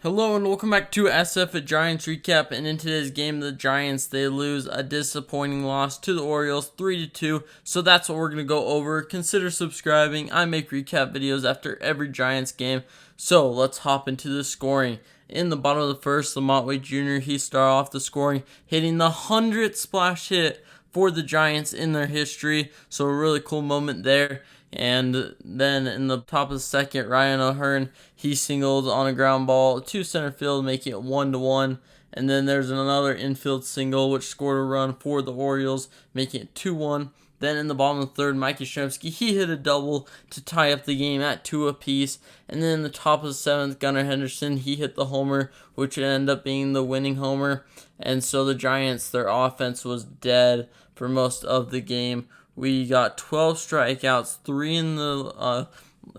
Hello and welcome back to SF at Giants Recap. And in today's game, the Giants, they lose a disappointing loss to the Orioles 3-2. So that's what we're going to go over. Consider subscribing. I make recap videos after every Giants game. So let's hop into the scoring. In the bottom of the first, Lamont Wade Jr., he started off the scoring, hitting the 100th splash hit for the Giants in their history. So a really cool moment there. And then in the top of the second, Ryan O'Hearn, he singled on a ground ball to center field, making it 1-1. And then there's another infield single, which scored a run for the Orioles, making it 2-1. Then in the bottom of the third, Mike Yastrzemski, he hit a double to tie up the game at 2 apiece. And then in the top of the seventh, Gunnar Henderson, he hit the homer, which ended up being the winning homer. And so the Giants, their offense was dead for most of the game. We got 12 strikeouts,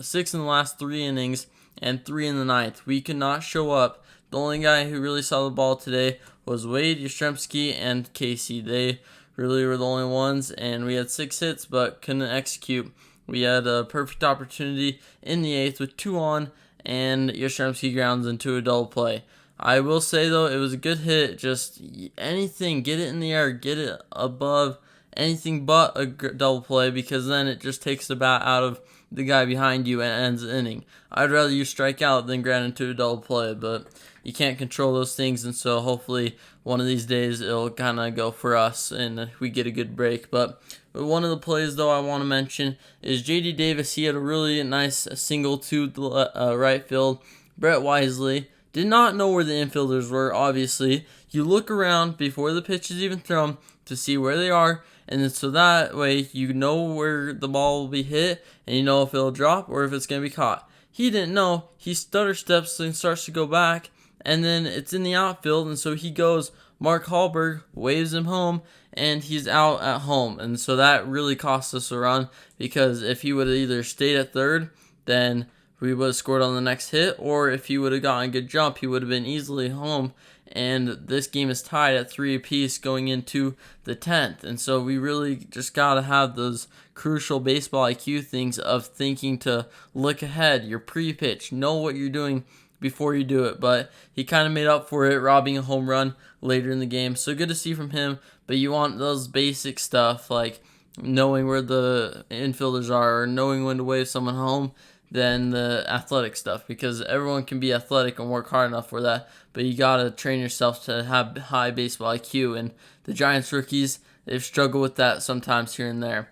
6 in the last 3 innings, and 3 in the ninth. We could not show up. The only guy who really saw the ball today was Wade, Yastrzemski, and Casey. They really were the only ones, and we had 6 hits but couldn't execute. We had a perfect opportunity in the 8th with 2 on, and Yastrzemski grounds into a double play. I will say, though, it was a good hit. Just anything, get it in the air, get it above anything but a double play, because then it just takes the bat out of the guy behind you and ends the inning. I'd rather you strike out than ground into a double play, but you can't control those things, and so hopefully one of these days it'll kind of go for us and we get a good break. But one of the plays, though, I want to mention is J.D. Davis. He had a really nice single to the right field. Brett Wisely did not know where the infielders were, obviously. You look around before the pitch is even thrown to see where they are, and then so that way you know where the ball will be hit, and you know if it'll drop or if it's going to be caught. He didn't know. He stutter steps and starts to go back, and then it's in the outfield, and so he goes. Mark Hallberg waves him home, and he's out at home. And so that really cost us a run, because if he would have either stayed at third, then we would have scored on the next hit, or if he would have gotten a good jump, he would have been easily home. And this game is tied at 3 apiece going into the 10th. And so we really just got to have those crucial baseball IQ things of thinking to look ahead, your pre-pitch, know what you're doing before you do it. But he kind of made up for it, robbing a home run later in the game. So good to see from him. But you want those basic stuff like knowing where the infielders are or knowing when to wave someone home than the athletic stuff, because everyone can be athletic and work hard enough for that, but you got to train yourself to have high baseball IQ, and the Giants rookies, they've struggled with that sometimes here and there.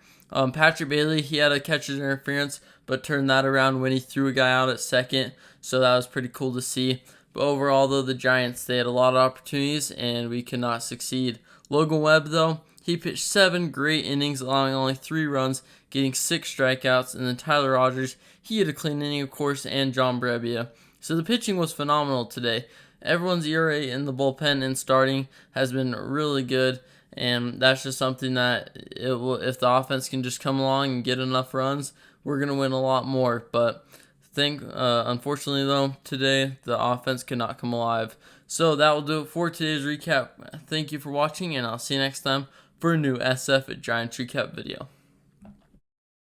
Patrick Bailey, he had a catcher's interference, but turned that around when he threw a guy out at second, so that was pretty cool to see. But overall, though, the Giants, they had a lot of opportunities, and we could not succeed. Logan Webb, though, he pitched 7 great innings, allowing only 3 runs, getting 6 strikeouts, and then Tyler Rogers, he had a clean inning, of course, and John Brebbia. So the pitching was phenomenal today. Everyone's ERA in the bullpen and starting has been really good, and that's just something that if the offense can just come along and get enough runs, we're going to win a lot more. But unfortunately, though, today the offense could not come alive. So that will do it for today's recap. Thank you for watching, and I'll see you next time for a new SF at Giants Recap video.